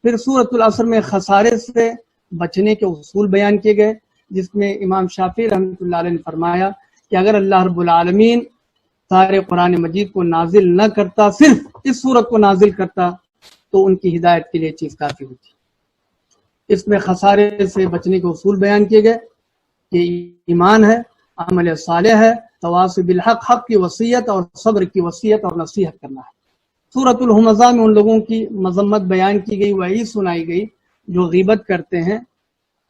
پھر سورۃ العصر میں خسارے سے بچنے کے اصول بیان کیے گئے، جس میں امام شافعی رحمۃ اللہ علیہ نے فرمایا کہ اگر اللہ رب العالمین سارے قرآن مجید کو نازل نہ کرتا، صرف اس سورت کو نازل کرتا، تو ان کی ہدایت کے لیے چیز کافی ہوتی۔ اس میں خسارے سے بچنے کے اصول بیان کیے گئے کہ ایمان ہے، عمل صالح ہے، تواصی بالحق، حق کی وصیت اور صبر کی وصیت اور نصیحت کرنا ہے۔ سورۃ الہمزہ میں ان لوگوں کی مذمت بیان کی گئی، وعید سنائی گئی جو غیبت کرتے ہیں،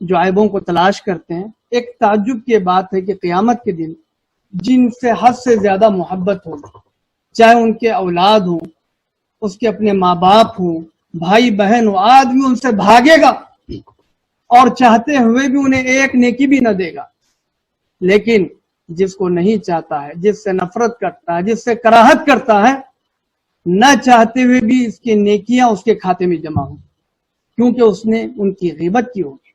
جو عیبوں کو تلاش کرتے ہیں۔ ایک تعجب کی بات ہے کہ قیامت کے دن جن سے حد سے زیادہ محبت ہوگی، چاہے ان کے اولاد ہوں، اس کے اپنے ماں باپ ہوں، بھائی بہن ہو، آدمی ان سے بھاگے گا اور چاہتے ہوئے بھی انہیں ایک نیکی بھی نہ دے گا، لیکن جس کو نہیں چاہتا ہے، جس سے نفرت کرتا ہے، جس سے کراہت کرتا ہے، نہ چاہتے ہوئے بھی اس کی نیکیاں اس کے کھاتے میں جمع ہوں، کیونکہ اس نے ان کی غیبت کی ہوگی۔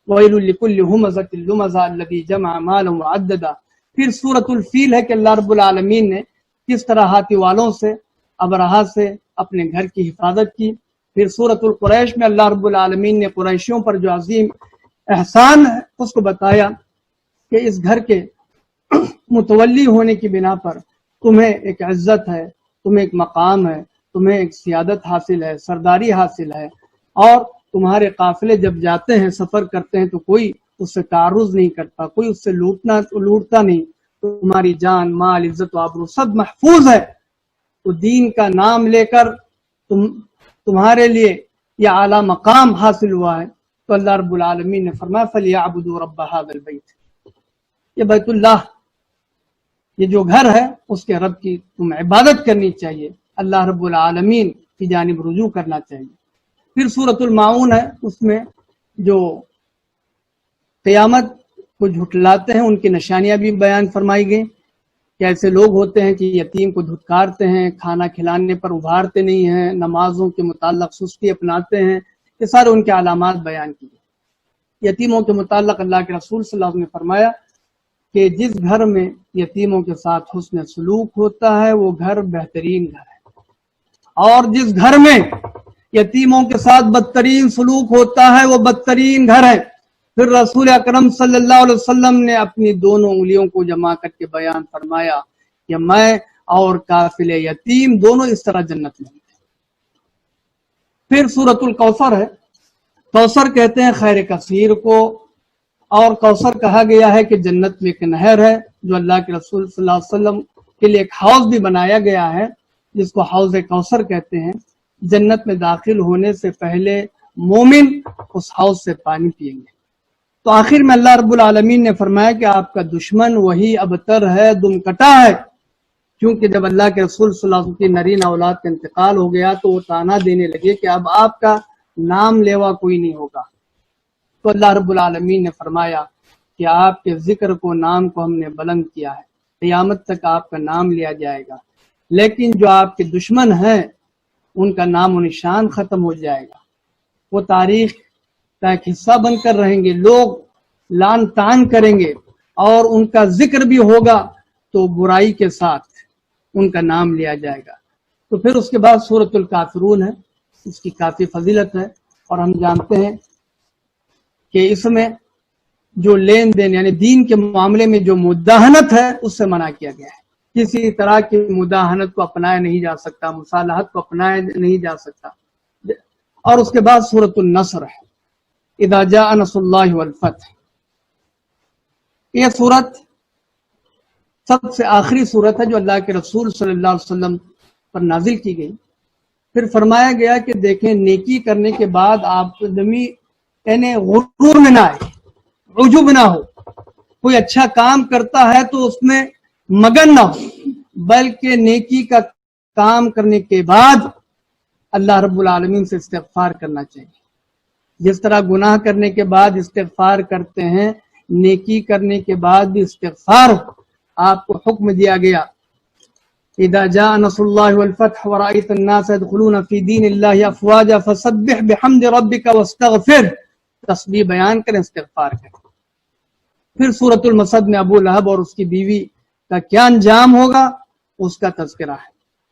وَيْلٌ لِكُلِّ هُمَزَةٍ لُمَزَةٍ الَّذِي جَمَعَ مَالًا وَعَدَّدَهُ۔ پھر سورۃ الفیل ہے کہ اللہ رب العالمین نے کس طرح ہاتھی والوں سے، ابرہہ سے اپنے گھر کی حفاظت کی۔ پھر سورۃ القریش میں اللہ رب العالمین نے قریشیوں پر جو عظیم احسان ہے اس کو بتایا کہ اس گھر کے متولی ہونے کی بنا پر تمہیں ایک عزت ہے، تمہیں ایک مقام ہے، تمہیں ایک سیادت حاصل ہے، سرداری حاصل ہے، اور تمہارے قافلے جب جاتے ہیں، سفر کرتے ہیں، تو کوئی اس سے تعرض نہیں کرتا، کوئی اس سے لوٹتا نہیں، تمہاری جان، مال، عزت و آبرو سب محفوظ ہے۔ تو دین کا نام لے کر تمہارے لیے یہ اعلیٰ مقام حاصل ہوا ہے، تو اللہ رب العالمین نے فرمایا فَلْيَعْبُدُوا رَبَّ هَذَا الْبَيْتِ، یہ بیت اللہ، یہ جو گھر ہے اس کے رب کی تم عبادت کرنی چاہیے، اللہ رب العالمین کی جانب رجوع کرنا چاہیے۔ پھر سورۃ الماعون ہے، اس میں جو قیامت کو جھٹلاتے ہیں ان کی نشانیاں بھی بیان فرمائی گئی کہ ایسے لوگ ہوتے ہیں کہ یتیم کو دھتکارتے ہیں، کھانا کھلانے پر ابھارتے نہیں ہیں، نمازوں کے متعلق سستی اپناتے ہیں، یہ سارے ان کے علامات بیان کی گئی۔ یتیموں کے متعلق اللہ کے رسول صلی اللہ علیہ وسلم نے فرمایا کہ جس گھر میں یتیموں کے ساتھ حسن سلوک ہوتا ہے وہ گھر بہترین گھر ہے، اور جس گھر میں یتیموں کے ساتھ بدترین سلوک ہوتا ہے وہ بدترین گھر ہے۔ پھر رسول اکرم صلی اللہ علیہ وسلم نے اپنی دونوں انگلیوں کو جمع کر کے بیان فرمایا کہ میں اور کافل یتیم دونوں اس طرح جنت میں ہیں۔ پھر سورۃ الکوثر ہے، کوثر کہتے ہیں خیر کثیر کو، اور کوثر کہا گیا ہے کہ جنت میں ایک نہر ہے جو اللہ کے رسول صلی اللہ علیہ وسلم کے لیے ایک حوض بھی بنایا گیا ہے جس کو حوض کوثر کہتے ہیں۔ جنت میں داخل ہونے سے پہلے مومن اس حوض سے پانی پئیں گے، تو آخر میں اللہ رب العالمین نے فرمایا کہ آپ کا دشمن وہی ابتر ہے، دم کٹا ہے، کیونکہ جب اللہ کے رسول صلی اللہ علیہ وسلم کی نرین اولاد کا انتقال ہو گیا تو وہ تانا دینے لگے کہ اب آپ کا نام لیوا کوئی نہیں ہوگا۔ تو اللہ رب العالمین نے فرمایا کہ آپ کے ذکر کو، نام کو ہم نے بلند کیا ہے، قیامت تک آپ کا نام لیا جائے گا، لیکن جو آپ کے دشمن ہیں ان کا نام و نشان ختم ہو جائے گا، وہ تاریخ کا ایک حصہ بن کر رہیں گے، لوگ لان تان کریں گے اور ان کا ذکر بھی ہوگا تو برائی کے ساتھ ان کا نام لیا جائے گا۔ تو پھر اس کے بعد سورۃ الکافرون ہے، اس کی کافی فضیلت ہے، اور ہم جانتے ہیں کہ اس میں جو لین دین یعنی دین کے معاملے میں جو مداہنت ہے اس سے منع کیا گیا ہے، کسی طرح کی مداہنت کو اپنایا نہیں جا سکتا، مصالحت کو اپنایا نہیں جا سکتا۔ اور اس کے بعد سورۃ النصر ہے، اذا جاء نصر اللہ والفتح۔ یہ سورت سب سے آخری سورت ہے جو اللہ کے رسول صلی اللہ علیہ وسلم پر نازل کی گئی۔ پھر فرمایا گیا کہ دیکھیں، نیکی کرنے کے بعد آپ آدمی یعنی غرور میں نہ آئے، عجب نہ ہو، کوئی اچھا کام کرتا ہے تو اس میں مگن نہ ہو، بلکہ نیکی کا کام کرنے کے بعد اللہ رب العالمین سے استغفار کرنا چاہیے۔ جس طرح گناہ کرنے کے بعد استغفار کرتے ہیں، نیکی کرنے کے بعد بھی استغفار آپ کو حکم دیا گیا۔ اذا جاء نصر اللہ والفتح ورأيت الناس يدخلون في دین اللہ افواجا فسبح بحمد ربک واستغفر، تسبیح بیان کریں، استغفار کریں۔ پھر سورۃ المسد میں ابو لہب اور اس کی بیوی کا کیا انجام ہوگا اس کا تذکرہ ہے۔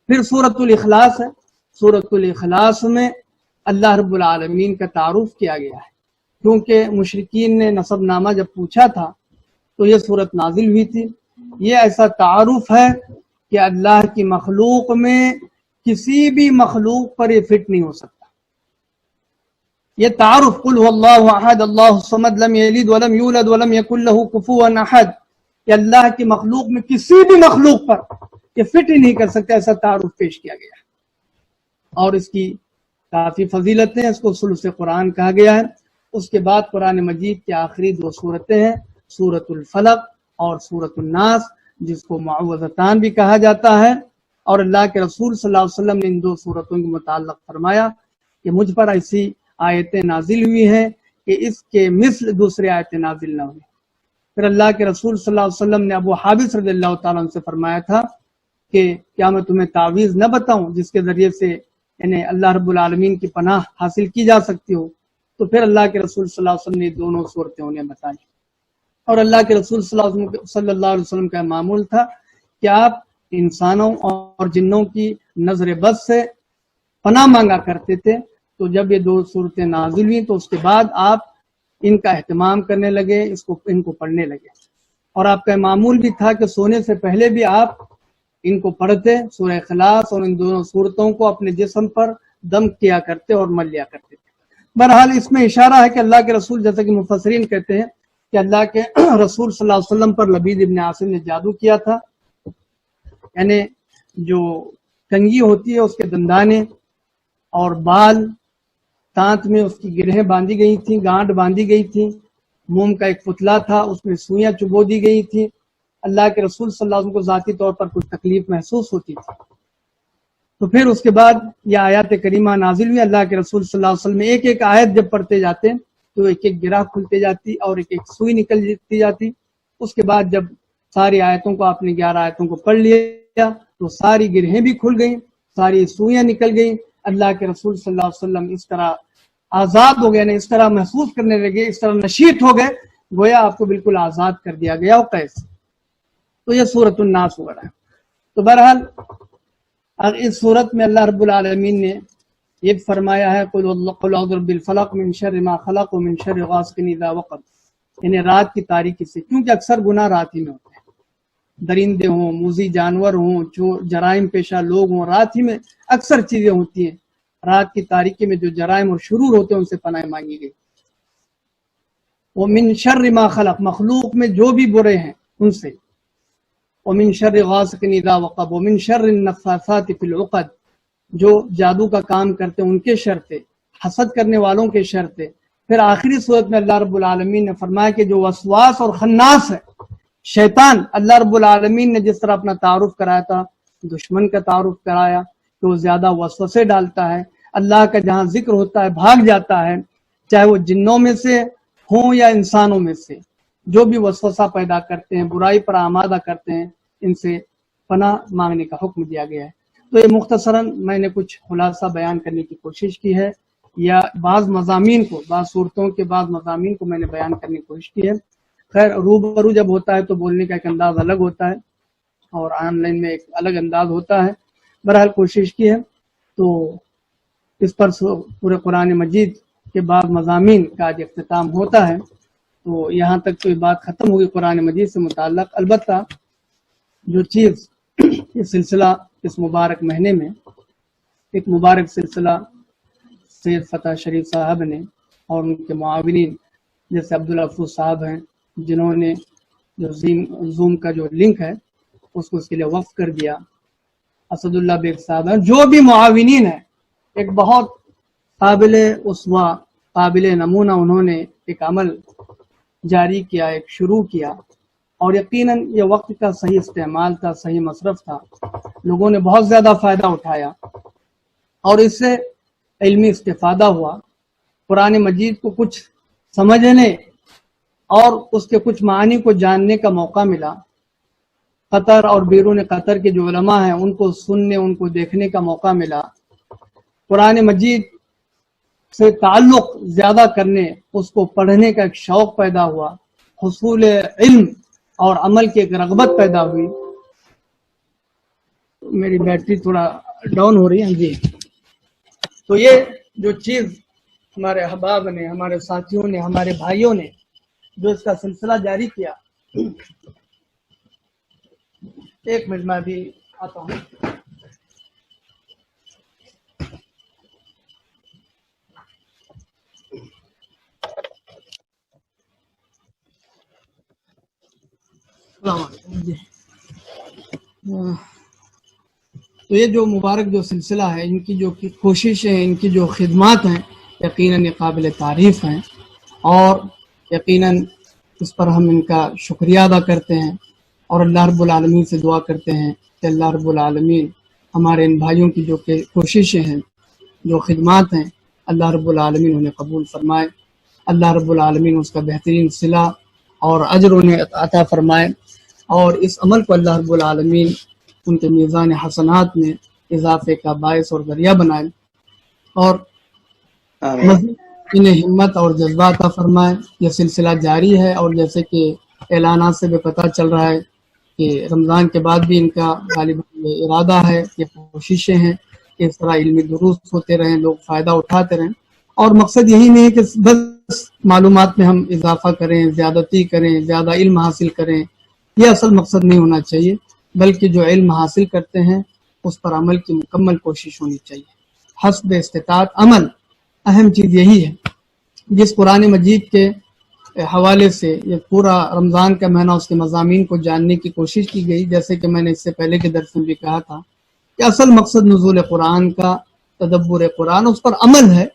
پھر سورۃ الاخلاص ہے، سورۃ الاخلاص میں اللہ رب العالمین کا تعارف کیا گیا ہے، کیونکہ مشرکین نے نسب نامہ جب پوچھا تھا تو یہ سورت نازل ہوئی تھی۔ یہ ایسا تعارف ہے کہ اللہ کی مخلوق میں کسی بھی مخلوق پر یہ فٹ نہیں ہو سکتا۔ یہ تعارف، قل هو اللہ احد اللہ الصمد لم یلد ولم یولد ولم یکن له کفوا احد، کہ اللہ کی مخلوق میں کسی بھی مخلوق پر یہ فٹ ہی نہیں کر سکتا، ایسا تعارف پیش کیا گیا ہے۔ اور اس کی کافی فضیلتیں، اس کو ثلث قرآن کہا گیا ہے۔ اس کے بعد قرآن مجید کی آخری دو صورتیں ہیں، سورۃ الفلق اور سورۃ الناس، جس کو معوذتان بھی کہا جاتا ہے۔ اور اللہ کے رسول صلی اللہ علیہ وسلم نے ان دو صورتوں کے متعلق فرمایا کہ مجھ پر ایسی آیتیں نازل ہوئی ہیں کہ اس کے مثل دوسری آیتیں نازل نہ ہوئی۔ پھر اللہ کے رسول صلی اللہ علیہ وسلم نے ابو حابس رضی اللہ تعالیٰ عنہ سے فرمایا تھا کہ کیا میں تمہیں تعویذ نہ بتاؤں جس کے ذریعے سے یعنی اللہ رب العالمین کی پناہ حاصل کی جا سکتی ہو؟ تو پھر اللہ کے رسول صلی اللہ علیہ وسلم نے دونوں صورتیں انہیں بتائی۔ اور اللہ کے رسول صلی اللہ علیہ وسلم کا معمول تھا کہ آپ انسانوں اور جنوں کی نظر بد سے پناہ مانگا کرتے تھے۔ تو جب یہ دو صورتیں نازل ہوئی تو اس کے بعد آپ ان کا اہتمام کرنے لگے، ان کو پڑھنے لگے۔ اور آپ کا معمول بھی تھا کہ سونے سے پہلے بھی آپ ان کو پڑھتے، سورہ اخلاص اور ان دونوں صورتوں کو اپنے جسم پر دم کیا کرتے اور مل لیا کرتے تھے۔ بہرحال اس میں اشارہ ہے کہ اللہ کے رسول، جیسا کہ مفسرین کہتے ہیں کہ اللہ کے رسول صلی اللہ علیہ وسلم پر لبید ابن عاصم نے جادو کیا تھا، یعنی جو کنگھی ہوتی ہے اس کے دندانے اور بال، دانت میں اس کی گرہیں باندھی گئی تھیں، گانٹ باندھی گئی تھی، موم کا ایک پتلا تھا اس میں سوئیاں چبو دی گئی تھی۔ اللہ کے رسول صلی اللہ علیہ وسلم کو ذاتی طور پر کچھ تکلیف محسوس ہوتی تھی۔ تو پھر اس کے بعد یہ آیات کریمہ نازل ہوئی۔ اللہ کے رسول صلی اللہ علیہ وسلم ایک ایک آیت جب پڑھتے جاتے تو ایک ایک گرہ کھلتے جاتی اور ایک ایک سوئی نکلتی جاتی۔ اس کے بعد جب ساری آیتوں کو آپ نے 11 آیتوں کو پڑھ لیا تو ساری گرہیں بھی کھل گئیں، ساری سوئیاں نکل گئیں۔ اللہ کے رسول صلی اللہ علیہ وسلم اس طرح آزاد ہو گئے، یعنی اس طرح محسوس کرنے لگے، اس طرح نشیط ہو گئے، گویا آپ کو بالکل آزاد کر دیا گیا اور قید سے۔ تو یہ سورۃ الناس ہو رہا ہے۔ تو بہرحال اس سورت میں اللہ رب العالمین نے یہ فرمایا ہے قل اعوذ برب الفلق من شر ما خلق ومن شر غاسق اذا وقب، یعنی رات کی تاریکی سے، کیونکہ اکثر گناہ رات ہی میں ہوتے ہیں، درندے ہوں، موذی جانور ہوں، جرائم پیشہ لوگ ہوں، رات ہی میں اکثر چیزیں ہوتی ہیں۔ رات کی تاریکی میں جو جرائم اور شرور ہوتے ہیں ان سے پناہ مانگی گئی۔ ومن شر ما خلق، مخلوق میں جو بھی برے ہیں ان سے، ومن شر غاسق اذا وقب ومن شر النفاثات فی العقد، جو جادو کا کام کرتے ہیں ان کے شر سے، حسد کرنے والوں کے شر سے، پھر آخری صورت میں اللہ رب العالمین نے فرمایا کہ جو وسواس اور خناس ہے شیطان، اللہ رب العالمین نے جس طرح اپنا تعارف کرایا تھا، دشمن کا تعارف کرایا کہ وہ زیادہ وسوسے ڈالتا ہے، اللہ کا جہاں ذکر ہوتا ہے بھاگ جاتا ہے، چاہے وہ جنوں میں سے ہوں یا انسانوں میں سے، جو بھی وسوسہ پیدا کرتے ہیں، برائی پر آمادہ کرتے ہیں، ان سے پناہ مانگنے کا حکم دیا گیا ہے۔ تو یہ مختصراً میں نے کچھ خلاصہ بیان کرنے کی کوشش کی ہے، یا بعض مضامین کو، بعض صورتوں کے بعض مضامین کو میں نے بیان کرنے کی کوشش کی ہے۔ خیر، روبرو جب ہوتا ہے تو بولنے کا ایک انداز الگ ہوتا ہے اور آن لائن میں ایک الگ انداز ہوتا ہے۔ بہرحال کوشش کی ہے، تو اس پر پورے قرآن مجید کے بعد مضامین کا آج اختتام ہوتا ہے۔ تو یہاں تک تو یہ بات ختم ہوگی قرآن مجید سے متعلق۔ البتہ جو چیز یہ سلسلہ اس مبارک مہینے میں ایک مبارک سلسلہ سید فتح شریف صاحب نے اور ان کے معاونین جیسے عبدالعفو صاحب ہیں، جنہوں نے جو زوم کا جو لنک ہے اس کو اس کے لیے وقف کر دیا، اسد اللہ بیگ صاحب ہیں، جو بھی معاونین ہیں، ایک بہت قابل اسوہ، قابل نمونہ انہوں نے ایک عمل جاری کیا، ایک شروع کیا، اور یقیناً یہ وقت کا صحیح استعمال تھا، صحیح مصرف تھا، لوگوں نے بہت زیادہ فائدہ اٹھایا اور اس سے علمی استفادہ ہوا، قرآن مجید کو کچھ سمجھنے اور اس کے کچھ معنی کو جاننے کا موقع ملا۔ قطر اور بیرون قطر کے جو علماء ہیں ان کو سننے، ان کو دیکھنے کا موقع ملا، قرآن مجید سے تعلق زیادہ کرنے، اس کو پڑھنے کا ایک شوق پیدا ہوا، حصول علم اور عمل کی ایک رغبت پیدا ہوئی۔ میری بیٹری تھوڑا ڈاؤن ہو رہی ہے جی۔ تو یہ جو چیز ہمارے احباب نے، ہمارے ساتھیوں نے، ہمارے بھائیوں نے جو اس کا سلسلہ جاری کیا، ایک منٹ میں بھی آتا ہوں۔ تو یہ جو مبارک جو سلسلہ ہے، ان کی جو کوششیں، ان کی جو خدمات ہیں، یقیناً یہ قابل تعریف ہیں، اور یقیناً اس پر ہم ان کا شکریہ ادا کرتے ہیں اور اللہ رب العالمین سے دعا کرتے ہیں کہ اللہ رب العالمین ہمارے ان بھائیوں کی جو کوششیں ہیں، جو خدمات ہیں، اللہ رب العالمین انہیں قبول فرمائے، اللہ رب العالمین اس کا بہترین صلہ اور اجر انہیں عطا فرمائے، اور اس عمل کو اللہ رب العالمین ان کے میزان حسنات میں اضافے کا باعث اور ذریعہ بنائے، اور انہیں ہمت اور جذبہ عطا فرمائے۔ یہ سلسلہ جاری ہے، اور جیسے کہ اعلانات سے بھی پتہ چل رہا ہے کہ رمضان کے بعد بھی ان کا غالباً یہ ارادہ ہے، یہ کوششیں ہیں کہ اس طرح علمی دروس ہوتے رہیں، لوگ فائدہ اٹھاتے رہیں، اور مقصد یہی نہیں ہے کہ بس معلومات میں ہم اضافہ کریں، زیادتی کریں، زیادہ علم حاصل کریں، یہ اصل مقصد نہیں ہونا چاہیے، بلکہ جو علم حاصل کرتے ہیں اس پر عمل کی مکمل کوشش ہونی چاہیے، حسب استطاعت عمل۔ اہم چیز یہی ہے۔ جس قرآن مجید کے حوالے سے یہ پورا رمضان کا مہینہ اس کے مضامین کو جاننے کی کوشش کی گئی، جیسے کہ میں نے اس سے پہلے کے درس میں بھی کہا تھا کہ اصل مقصد نزول قرآن کا، تدبر قرآن، اس پر عمل ہے،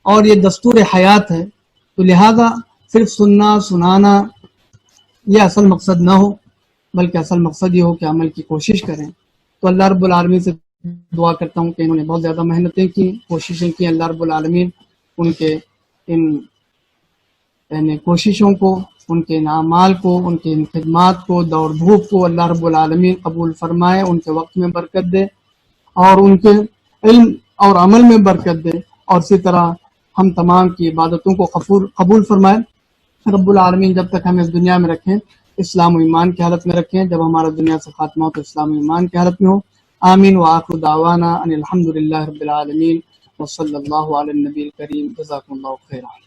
اور یہ دستور حیات ہے، تو لہذا صرف سننا سنانا یہ اصل مقصد نہ ہو، بلکہ اصل مقصد یہ ہو کہ عمل کی کوشش کریں۔ تو اللہ رب العالمین سے دعا کرتا ہوں کہ انہوں نے بہت زیادہ محنتیں کی، کوششیں کی، اللہ رب العالمین ان کے ان کوششوں کو، ان کے اعمال کو، ان کے خدمات کو، دوڑ دھوپ کو اللہ رب العالمین قبول فرمائے، ان کے وقت میں برکت دے، اور ان کے علم اور عمل میں برکت دے، اور اسی طرح ہم تمام کی عبادتوں کو قبول فرمائے۔ رب العالمین جب تک ہمیں اس دنیا میں رکھیں، اسلام و ایمان کی حالت میں رکھیں، جب ہمارا دنیا سے خاتمہ ہو تو اسلام و ایمان کی حالت میں ہو۔ آمین وآخر دعوانا ان الحمد للہ رب العالمین وصلی اللہ علی النبی الکریم۔ جزاکم اللہ خیرا۔